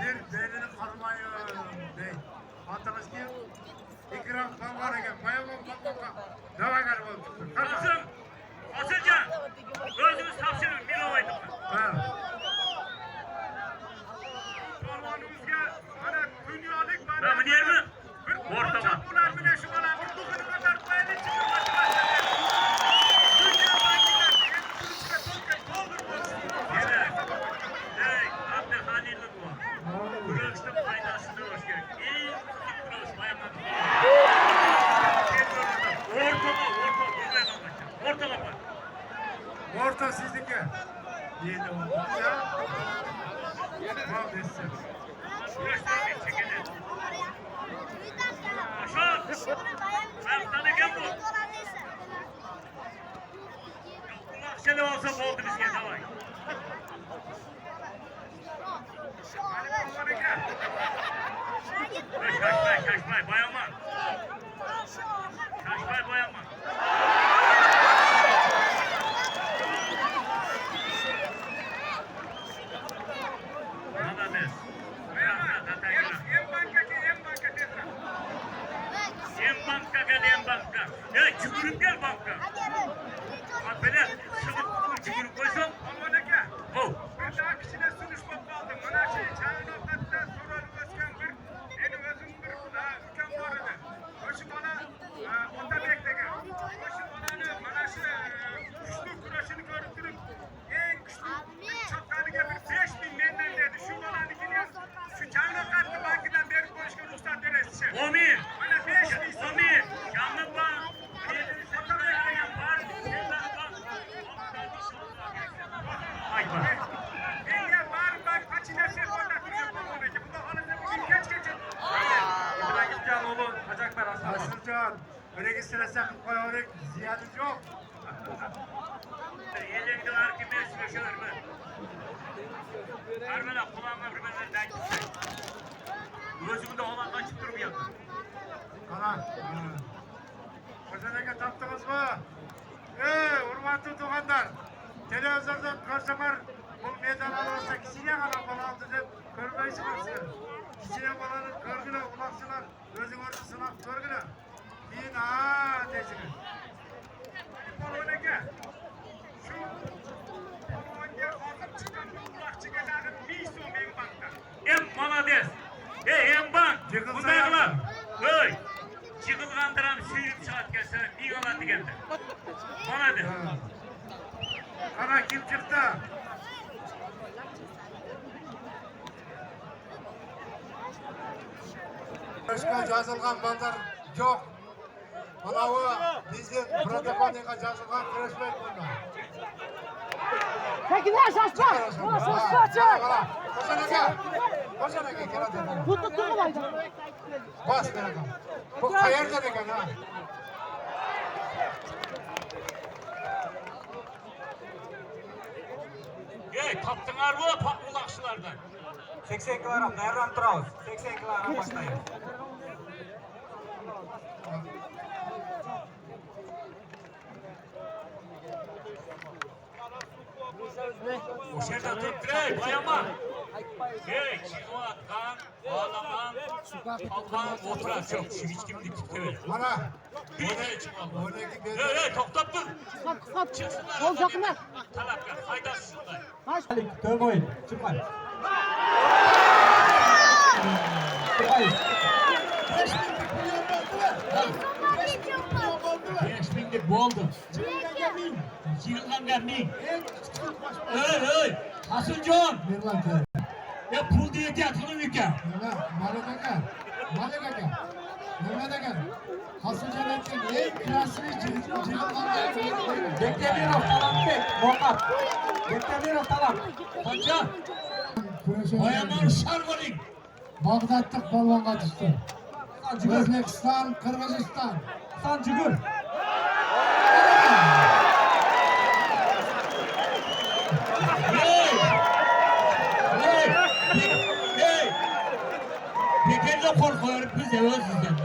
Bir belini karmayın dey. Atınız ki ikram kalmar eken. Mayamam kalmaka. Dava garip oldu. Asıl. Asılcan. Özünüz tavsiyelim. Bir olaydım. Ha. Parvanımızga ana dünyolik mana. Ben bunu yer mi? Ortama. Bunlar bile şu bana bir bugünü kadar payını çıkıyor. Dünya bankiler. Kılıçka tolken doldurmasın. Evet. Hey, Abdülhanil'in bu. Kuruluşun faydasını hoş gerek. En küçük kuruluş bayamak. Ortama bak. Orta sizinki. Yedi oldu. Ya. Mal desin. Kuruluşlar bir çekildi. Aşağı. Ayaklarına gel bu. Seni olsa oldu bizge. Davay. Kaçmay, bayanma. Kaçmay, bayanma. Anladın. En banka gel, en banka. Ya çukurup gel banka. Böyle sınıf çukurup koysam. Oh. Bir daha kişine sunuşmak kaldım. Bana çağrı noktasından soruları başkan benim özüm bir ülkem bu arada. Hoşum bana onda beklege. Hoşum bana güçlü kuraşını görüntürüp en güçlü çatlarına bir 5000 menden dedi. Şu bana gidiyor. Şu çağrı noktası bankinden beri konuşkan usta deresi. Omi. Bana 5000 Omi. Yanlık var. Sen var. Ay bak. Enge var bak kaçına sefonda duruyor bu oradaki. Bu da hanımda bugün geç geçin. İbrahimcan oğlu Hacaklar Aslan. Asılcan. Öyle sakın koy oraya ziyadesi yok. Elinde var ki ben sürüşür mü? Armela kulağıma bir benzer gitsin. Gözümde olan kaçıp durmuyor. Ana. Hocanıza taptınız mı? Hurmatlı tuğanlar. Televizyonda görsemer bu meydan alırsa kişiye kadar bana aldı deyip görmeysiniz. Kişiye balanın görgüle ulaksılar. Gözün orta sınav görgüle. Deyin aaa desiniz. Polonege. Şu Polonege hazır çıkan bir kulakçı gelenin bir son benim bankta. Em malades. Em bank. Bundaylar. Hey. Çıkılgandıran suyup saat gelse bir yola geldi. Malades. Ana kim çıktı? Başka жазылған балдар жоқ. Мынауы біздің протоколға жазылған күреспек бұнда. Tekinler şaşma! Şaşma çek! Қошан әке келеді. Tuttu kolaydı. Бас береді. Бұл қайерден екен ha? Hey, taptılar mı ulakçılardan? 80 kilogram nereden turabız? 80 kilogram başlayın. O şerden tuttur ey bayanma. Hey, çıkıvatkan, ağlaman, kalkan, oturan çok. Şu hiç kim dikkat verir. Mana. Bir de çıkmalı. Oradaki Hey, top dur. Kap. Çıksınlar. Ol yakına. Talapka, faydasızlar. Kaç. Dön boyun. Çıkmayın. Çıkmayın. 5000'lik bu oldu. Yığılgan bin. Hey, Hasılcan. Ya pul diye yatılır mı ki? Beklemeyin ortalan bek. Bokat. Beklemeyin ortalan. Hocam, bayaman şarvarın. Bağdatlık balonga düştü. Özbekistan, Kırgızistan. San cügür. Pekerle korkuyor, biz de özüzden.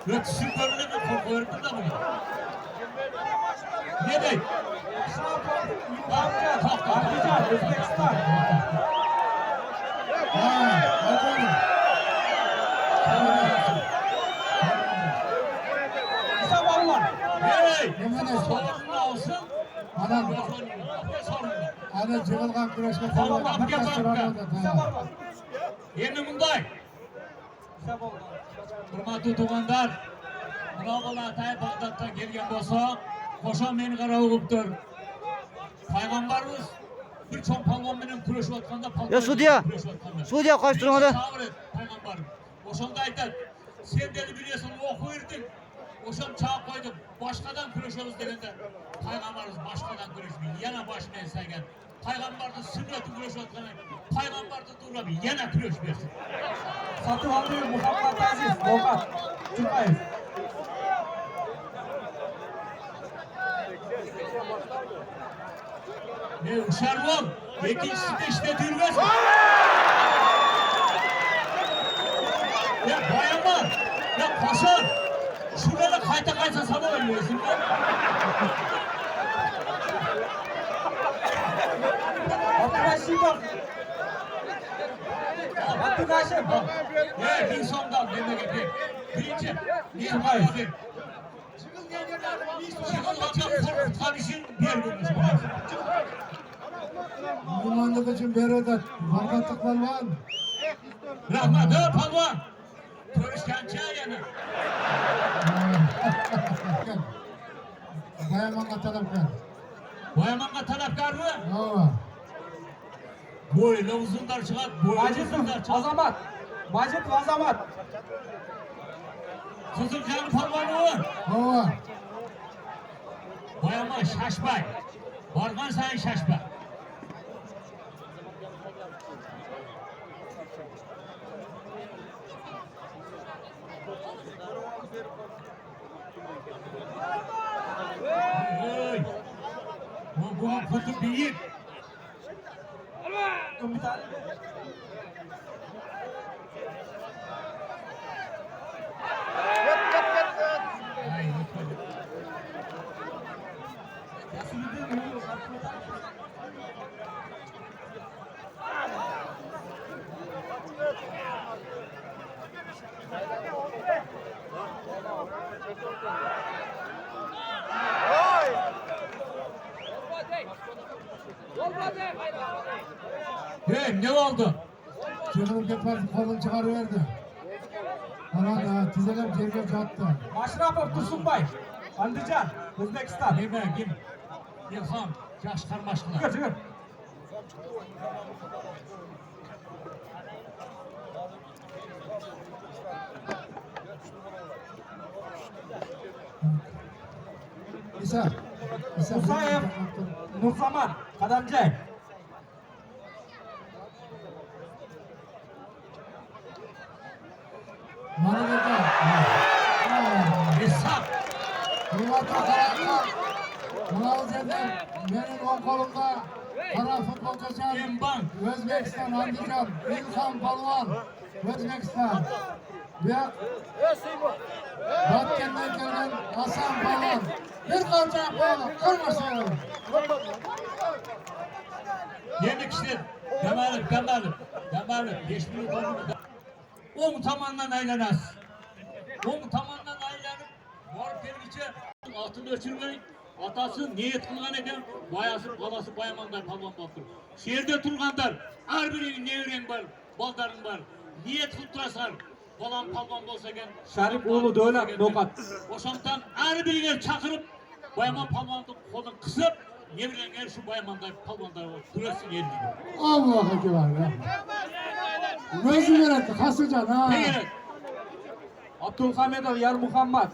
Yok, süperle mi korkuyor, bu da mı? Ne dey? Bakacağız. Özbekistan. Adam ana jig'ilgan kurashga tayyorlar. Bir qasırada tayyor. Endi bunday. Hurmatli tug'andar, Muroqala Atay Bag'doddan kelgan bo'lsa, qo'shon meni qarab o'qibdir. Payg'ambarimiz bir cho'ng palvon bilan kurashayotganda Ya sudya, sudya qochtiring hadi. Payg'ambar o'shanda aytadi, sen dedi bilasan o'qiyrding. O'sham chaq qo'ydi, boshqadan kurashamiz deganda payg'ambarimiz boshqadan kurashmaydi, yana boshini sagan. Payg'ambarning sunnati kurashayotganda payg'ambarni to'g'rab yana kurash bersin. Satu hali Muhammad Aziz, Bokat, Chukayev. Ne uçar bol, ikincisi de işte türbesin. Ya bayanlar, ya paşa, şurada kayta sana ölüyorsun. Abdurashidov. Abdurashidov. Ne bir sondan memleketi. Birinci, niye hayır? Çıkılacak karışın bir günmüş. Müslümanlık için beredet. Barbatlık palvan. Rahmat, palvan. Görüşkençe yana. Bayaman'a talapkar. Boyaman'a talapkar mı? Ova. Boylu uzunlar çıkar, boylu uzunlar çıkar. Azamat. Majid Azamat. Kızılcan palvanı o. Ova. Boyama şaşmay. Bargan sayın şaşma. Bu kutu büyük. Hey, ne oldu? Çıkılıp gitmez kolunu çıkarıverdi. Aman tizeler yerge yattı. Mashrapov Tursunbay. Andijan, O'zbekiston. Nime, kim? İlham, yaş karmaşkılar. Çıkır, çıkır. İsa. İsa. Musayev, Nursaman, Qadamjay. Mana dedi. İshak. Hurmatli qaranglar. Mana yerdan mening o'ng qo'limda qora futbolkacha Emban. O'zbekiston Andijon Ilhom Palvon O'zbekiston. Bu yoq Batkendan kelgan Hasan Palvon. Bir qancha qilmasın. Yemek işte. Kemal'im. 5 milyon konumu da. Oğun tamandan aylanaz. Oğun tamandan aylanıp, varıp gelgiçe altını ölçülmeyin. Atası niyet kılgan eken, bayası, balası bayamandan palvan baktır. Şehirde turganlar, her birinin nevren var, baldarın var. Niyet kıltırasar. Balan palvan bolsa eken. Sharif oğlu Dövlet, Bokat. Oşamdan her birine çakırıp, bayaman palvanın kolunu kısıp, nevrenler şu bayamandan palvandan kurasın yerine. Allah'a ekber ya. Özü veretti, kasıcan ha. Ne gerek? Abdulhamidov Yarmuhammad.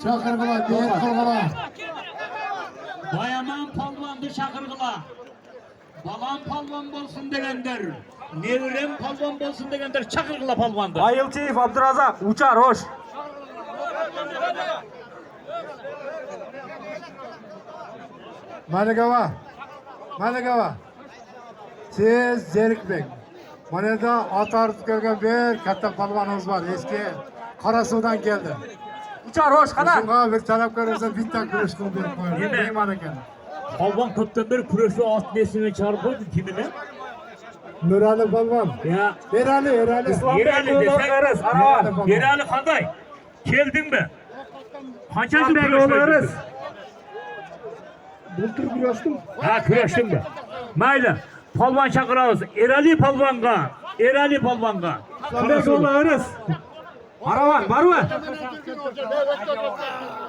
Çakırgılar, niyet kılgılar. Bayaman palvandı çakırgıla. Balan palvan bolsun degenler. Nevrem palvan bolsun degenler çakırgıla palvandı. Ayılchiyev Abdurazak, Uchar, hoş. Maligava. Siz zerikmang. Mana yerda ot ortib kelgan bir katta palvonimiz bor. Eski Qarasuvdan keldi. Uchar, hoş, qadar. Shunga bir talabkor bo'lsa bitta kurash qilib berib qo'ying. Mehmon ekan. Palvan köpten bir kuruşu alt nesini çarpıyordu kimine? Nurali palvon. Ya. Erali. Yerali desek. Yerali kanday. Geldin mi? Qanchasi kurashdi? Bultur kurashdim. Ha, kurashdingmi? Mayli. Polvon chaqiramiz. Erali polvonga. Erali polvonga. Islambek o'g'li Iris. Aravan, barva.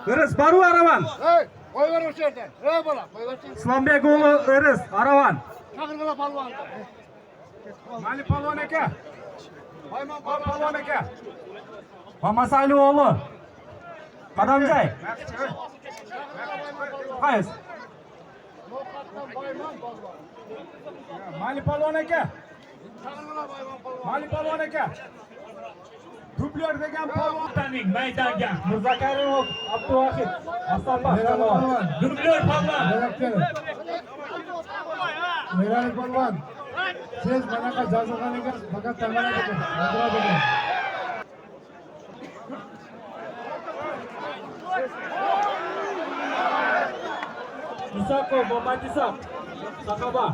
Iris, barva Aravan. Hey, qo'yver o'sha yerda. Hey bola, qo'yver. Islambek o'g'li Iris, Aravan. Chaqirg'ala palvonni. Mali polvon aka. Qo'yman polvon aka. Mamasayli o'g'li. Qadamjoy. Qaysi? Mali polvon aka. Mali polvon aka. Dubler degan polvon. Taning maydonga. Murzakarimov, Abduvahid, Hasanbek polvon. Dubler polvon. Merali polvon. Siz bunaqa jazog'an ekansiz, faqat tanlanadi ekan. O'tiradi ekan. Isakov, Muhammad Isak. Sahaba.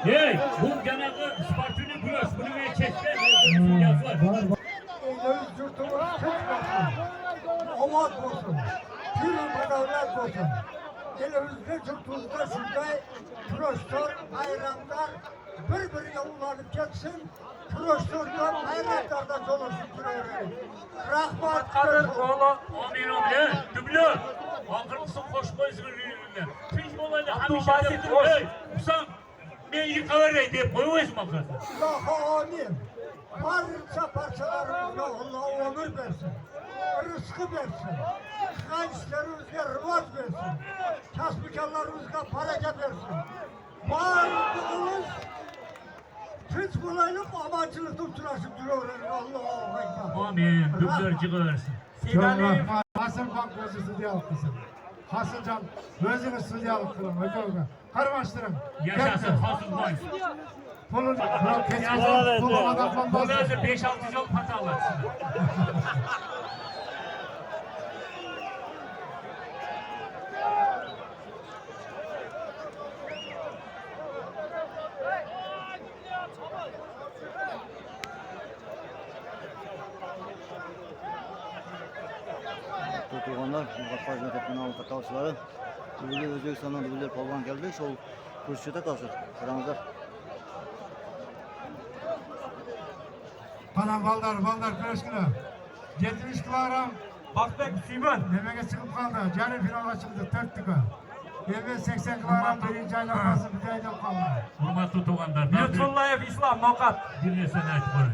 Hey, bu genelde Sparta'nın kulaş. Bunu ve çekte. Yaz var. Elimiz yurtumuz Avat olsun. Pürü madavlat olsun. Elimizde yurtumuzda şunday proştor, bayramlar birbirine ulanıp geçsin. Proştorlar bayramlarda dolaşıp duruyor. Rahmat Kadir oğlu. Amin amin. Dubler. Akırmısın koş koysun ürününe. Hiç olayla hamisha Abdülbasit, yaptın. hoş. Hey, Usam. Ben yıkavereyim diye koyuyoruz mu akırda? Allah'a amin. Varsa parçalarımıza Allah ömür versin. Rızkı versin. Çıkan işlerimizde rıvaz versin. Kasbikarlarımızda bereket versin. Varlığımız hiç kolaylık amacılık tutturasıp duruyor. Allah'a ekber. Amin. Dubler çıkıversin. Sidaliyev. Hasanbek özü sudyalık kılsın. Hasancan özünü sudyalık kılın. Öyle karmaştırın. Yaşasın Hasan Boy. Pulun keskin. Pulun adamdan Bu bazı. da 5-6 yıl patallatsın. Tutuğanlar, Muqaffar Cömert'in alıp katavçıları. Bugün Özbekistan'dan Dubler polvon geldi. Şol kuruşçuda kalsın. Aramızda. Bana baldar kırışkılı. 70 kilogram Bakbek Suyman. demege çıkıp kaldı. Yarı finala çıktı 4 tıkı. Evvel 80 kilogram birinci aylanması bir aydan kaldı. Hurmatlı toğanlar. Lütfullayev İslam Nokat. Bir sen aç bana.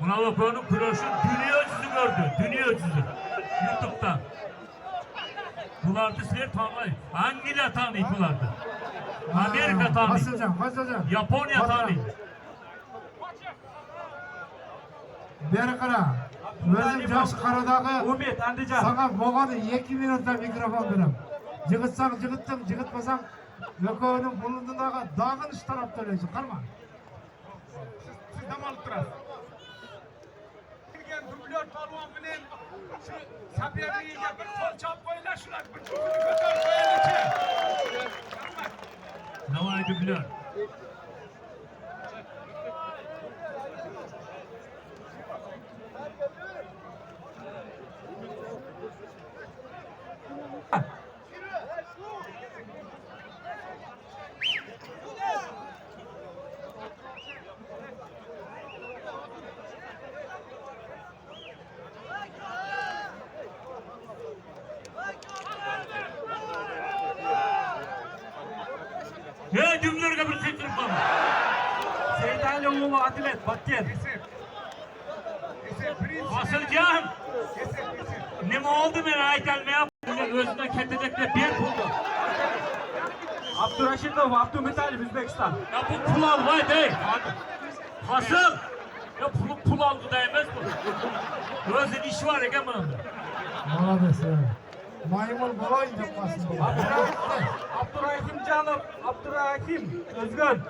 Buna bakıyorum kuruşun dünya yüzü gördü. Dünya yüzü. YouTube'da. Bunlar da sizler tanıyın. Hangileri tanıyın bunlar da? Amerika tanıyın. Basılcan. Japonya tanıyın. Beri qara. Özüm jaşı qaradagı Umid Andijan. sana boğanı 2 minutda mikrofon berem. Jigitsang jigitdim, jigitmasang Lökövünün bulunduğundağı dağın üst tarafta öyleyse. Kalma. Siz dam alıp turasiz. Kelgan dublyor polvon bilan shu Sabiriga bir qo'l chop qo'yinglar, shular bir cho'qini ko'tarib qo'yinglar-chi. Navoiy dublör. Ya dublörge bir teklif var. Seyitali o'g'li atlet Bakken. Asılcan. Ne oldu ben aytalmayam. Özüne ketedekle bir buldu. Abdurashidov, Abdumitalov O'zbekiston. Ya bu pul al vay dey. Hasıl. Ya pul aldı da emez bu. Özün işi var eken bunun. Молодец. Maymun bolayın yapmasın. Abdurahimjanov, Abdurahim Özgün.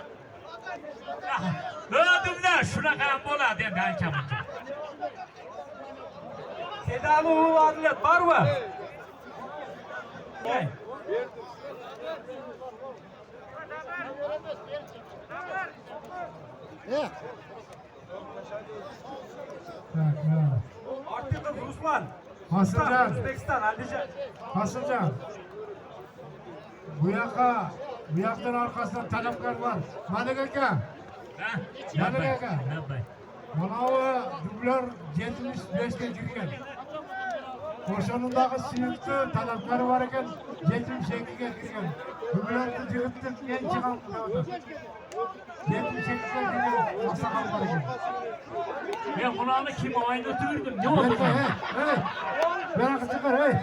Öldüm de şuna kadar bola diye ben çabuk. Sedalı oğlu Adilet var mı? Gel. Ne? Artık Ruslan. Hasancan. Özbekistan, Andijan. Hasancan. Bu yaktan arkasında talepler var. Malik aka. Ha? Malik Yapay. aka. Yapay. Manavi dublar 75'ga kirgan. Qo'shinidagi suyukli talablari bor ekan, 72ga kirgan. Dublarni jigitni eng chiqan 72ga kirgan oqsoqol bor ekan. Ben kulağını kim oynatırdım? Ne oldu? Hey, beraqa chiqar, hey.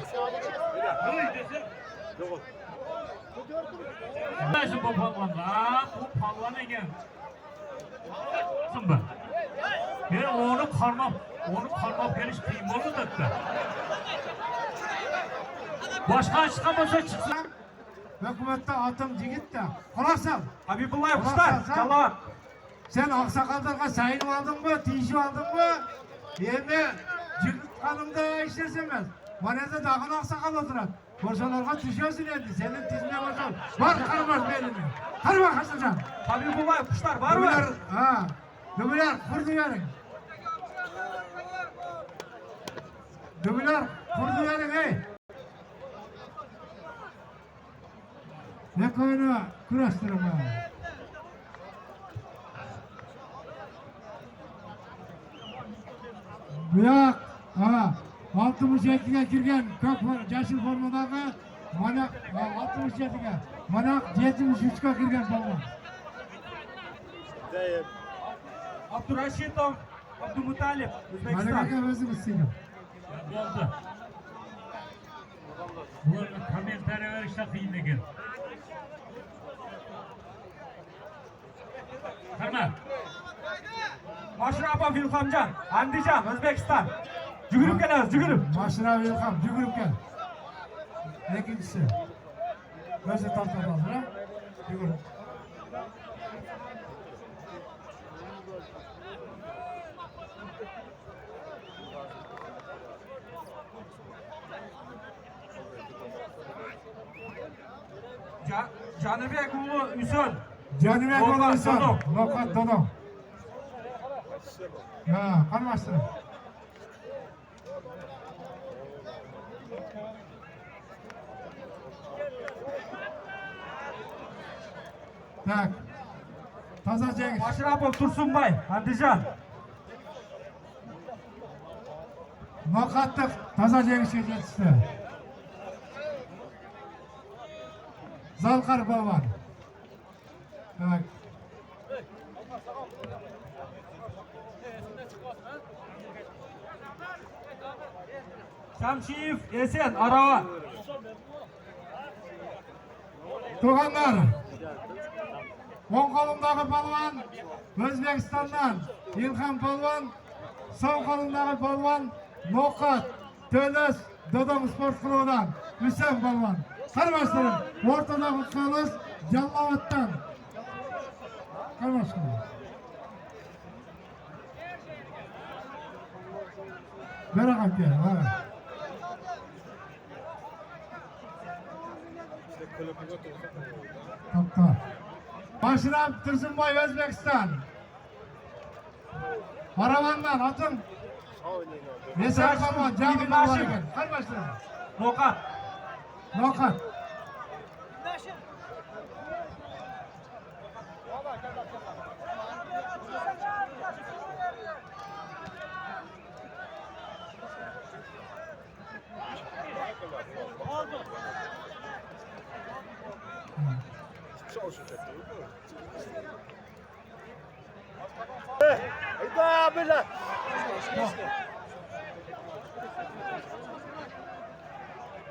Nasıl bu palvan? Aa, bu palvan eken. Sımba. Ben onu karmak geliş kıyım olur da. Başka çıkamasa çıksın. Hukumatda otim jigit da. Quloq sol. Habibullah Kuşlar, Calavat. Sen oqsoqollarga sayinib oldingmi, tiyishib oldingmi? Endi jigit qonimda ishlash emas. Mana yerda dag'in oqsoqol o'tiradi. Qo'shinlarga tushasan endi. Sening tizmay bo'lsan. Bor qarmaz belini. Qarma Hasanjon. Habibullah Kuşlar var mı? Dubular qurdi bering. Dubular qurdi bering, ey. Ne koyunu kurastırma. Bu yak, 62'ga kirgan ko'k yashil formadagi mana 67'ga, mana 73'ga kirgan polvon. Abdurashidov, Abdumutalib, Mana O'zbekiston. aka o'zimiz singil. Oldu. Bularni kommentariya verishda qiyin ekan. Tamam. Mashrapov Ilhomjon, Andijan, O'zbekiston. Yugurib kelamiz, yugurib. Mashrab Ilhom yugurib kel. Ikkinchisi. O'zi tortadi hozir, ha? Yugurib. Janibek o'g'li Usul. Canibek Nokat olursa, Dodon. Nokat Dodon. Ha, qanmasın. Tak. Taza Cengiz. Mashrapov Tursunbay, Andijan. Nokatlık Taza Cengiz yetişti. Zalkar Balvan. Tak. Shamshiyev Esen, Arava. Tuğanlar. Oң balvan Özbekistan'dan İlham Balvan, sol kolundaki balvan Nokat, Töles, Dodon Sport Klubu'dan Hüseyin Balvan. Karmaştırın. Ortadaki kılıç Callavat'tan. Karmaştırın. Merak et yani. Tamam. Başıram Tursunboy Özbekistan. Paravandan atın. Neser Balvan, Cami Balvan ekan. Karmaştırın. Nokat. Nokat.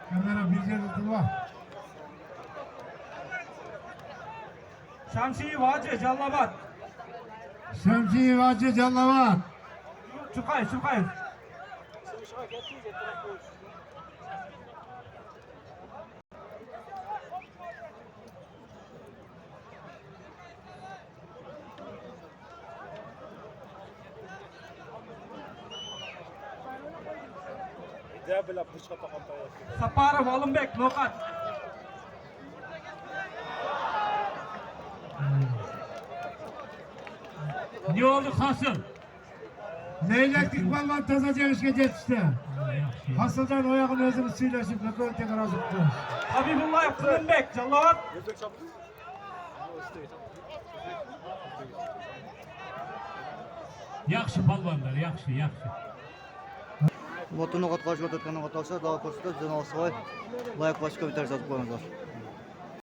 Kamera bir yerde durma. Shamshiyev Hacı, Jallabat. Şemsiye Vacı Callavat. Çukayev. Saparov Olimбек nokat. Ne oldu Hasıl? Leyleklik balvan taza jengişke жетişti. Hasılcan oyağın özünü süйлesip nökör tekrar azıktı. Habibullayev Qilimbek Jalovat. Yaxshi palvonlar, yaxshi. Motor nokat karşı ötetken nokat alsa daha koştu. Cenab-ı Lay başka bir ters atıp koymadılar.